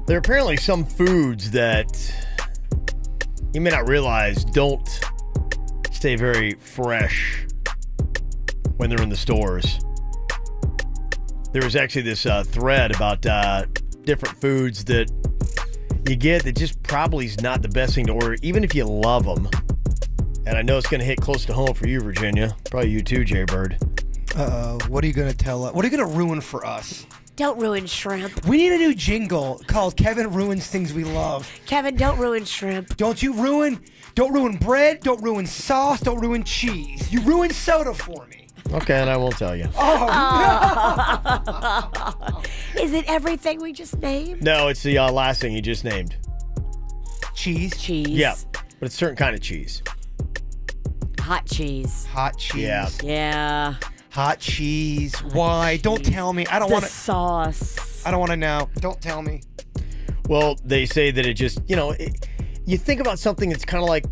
There are apparently some foods that you may not realize don't stay very fresh when they're in the stores. There was actually this thread about different foods that you get that just probably is not the best thing to order, even if you love them. And I know it's going to hit close to home for you, Virginia. Probably you too, Jay-Bird. What are you going to tell us? What are you going to ruin for us? Don't ruin shrimp. We need a new jingle called Kevin Ruins Things We Love. Kevin, don't ruin shrimp. Don't ruin bread, don't ruin sauce, don't ruin cheese. You ruin soda for me. Okay, and I won't tell you. Oh, no. Is it everything we just named? No, it's the last thing you just named. Cheese? Cheese. Yeah, but it's a certain kind of cheese. Hot cheese. Hot cheese. Yeah. Yeah. Hot cheese. Why? Cheese. Don't tell me. I don't want to. Sauce. I don't want to know. Don't tell me. Well, they say that it just, you think about something that's kind of like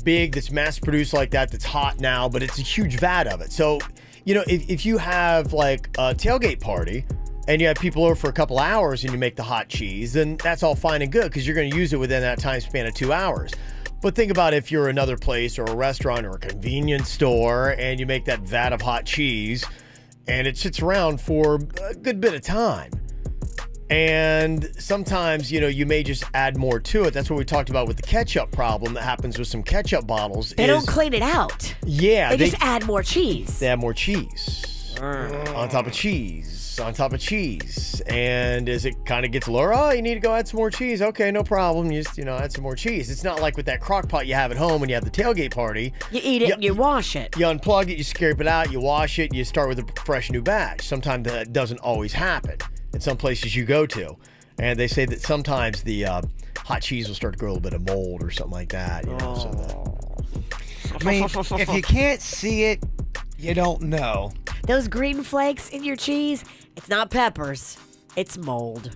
big, that's mass produced like that, that's hot now, but it's a huge vat of it. So, if you have like a tailgate party and you have people over for a couple hours and you make the hot cheese, then that's all fine and good because you're going to use it within that time span of 2 hours. But think about if you're another place or a restaurant or a convenience store and you make that vat of hot cheese and it sits around for a good bit of time. And sometimes, you may just add more to it. That's what we talked about with the ketchup problem that happens with some ketchup bottles. They don't clean it out. Yeah. They just add more cheese. They add more cheese on top of cheese. On top of cheese. And as it kind of gets lower, you need to go add some more cheese. Okay, no problem. You just, add some more cheese. It's not like with that crock pot you have at home when you have the tailgate party. You eat it and you wash it. You unplug it, you scrape it out, you wash it, you start with a fresh new batch. Sometimes that doesn't always happen in some places you go to. And they say that sometimes the hot cheese will start to grow a little bit of mold or something like that. I mean, if you can't see it, you don't know. Those green flakes in your cheese, it's not peppers. It's mold.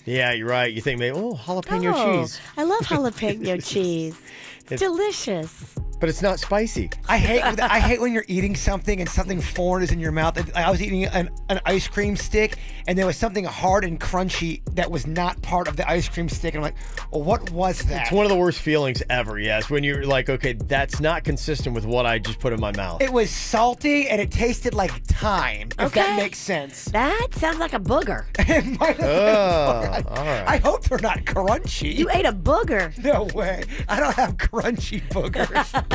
Yeah, you're right. You think maybe, jalapeno cheese. I love jalapeno cheese. It's delicious. But it's not spicy. I hate when you're eating something and something foreign is in your mouth. I was eating an ice cream stick and there was something hard and crunchy that was not part of the ice cream stick. And I'm like, well, what was that? It's one of the worst feelings ever, yes. When you're like, okay, that's not consistent with what I just put in my mouth. It was salty and it tasted like thyme, if that makes sense. That sounds like a booger. It might have been all right. I hope they're not crunchy. You ate a booger. No way. I don't have crunchy boogers.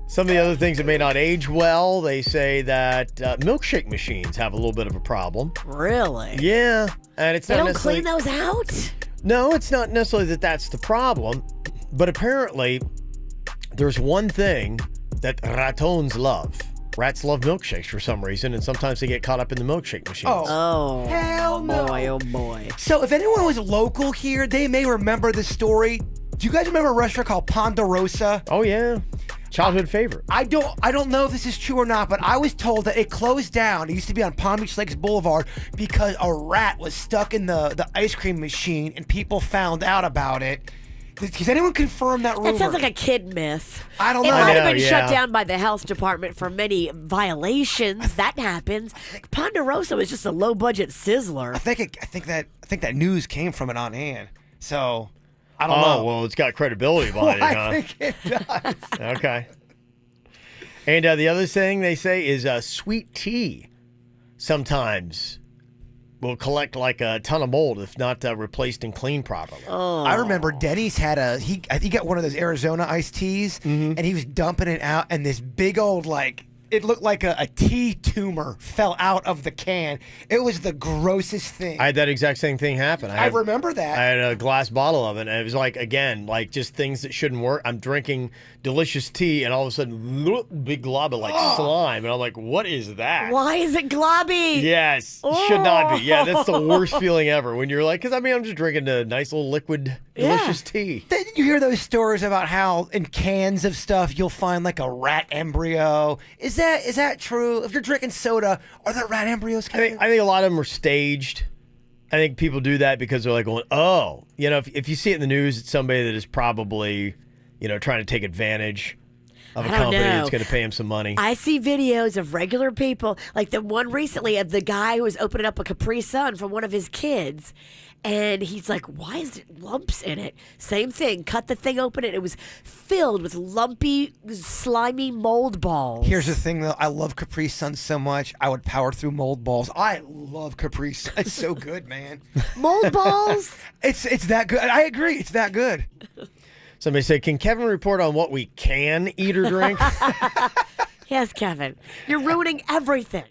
Some of the other things that may not age well, they say that milkshake machines have a little bit of a problem. Really? Yeah. And it's They not don't necessarily... clean those out? No, it's not necessarily that that's the problem. But apparently, there's one thing that ratons love. Rats love milkshakes for some reason, and sometimes they get caught up in the milkshake machines. Oh. Hell no. Boy, oh boy. So if anyone was local here, they may remember this story. Do you guys remember a restaurant called Ponderosa? Oh, yeah. Childhood favorite. I don't know if this is true or not, but I was told that it closed down. It used to be on Palm Beach Lakes Boulevard because a rat was stuck in the ice cream machine and people found out about it. Does anyone confirm that rumor? That sounds like a kid myth. I don't know. It might have been yeah. shut down by the health department for many violations. That happens. Ponderosa was just a low-budget sizzler. I think that news came from it on hand. So I don't Oh, know. well, it's got credibility behind it, huh? I think it does. Okay. And the other thing they say is sweet tea sometimes will collect like a ton of mold if not replaced and cleaned properly. Oh. I remember Denny's had I think he got one of those Arizona iced teas, and he was dumping it out, and this big old it looked like a tea tumor fell out of the can. It was the grossest thing. I had that exact same thing happen. I remember that. I had a glass bottle of it, and it was like, again, like just things that shouldn't work. I'm drinking delicious tea, and all of a sudden, big glob of slime, and I'm like, what is that? Why is it globby? Yes, should not be. Yeah, that's the worst feeling ever when you're like, because I'm just drinking a nice little liquid, delicious tea. Didn't you hear those stories about how in cans of stuff you'll find like a rat embryo? Is that true? If you're drinking soda, are there rat embryos? I think a lot of them are staged. I think people do that because they're like going, oh, if you see it in the news, it's somebody that is probably, trying to take advantage. of a I don't company know. that's going to pay him some money. I see videos of regular people, like the one recently of the guy who was opening up a Capri Sun for one of his kids. And he's like, why is there lumps in it? Same thing. Cut the thing open and it was filled with lumpy, slimy mold balls. Here's the thing, though. I love Capri Sun so much, I would power through mold balls. I love Capri Sun. It's so good, man. Mold balls? It's that good. I agree. It's that good. Somebody said, can Kevin report on what we can eat or drink? Yes, Kevin. You're ruining everything.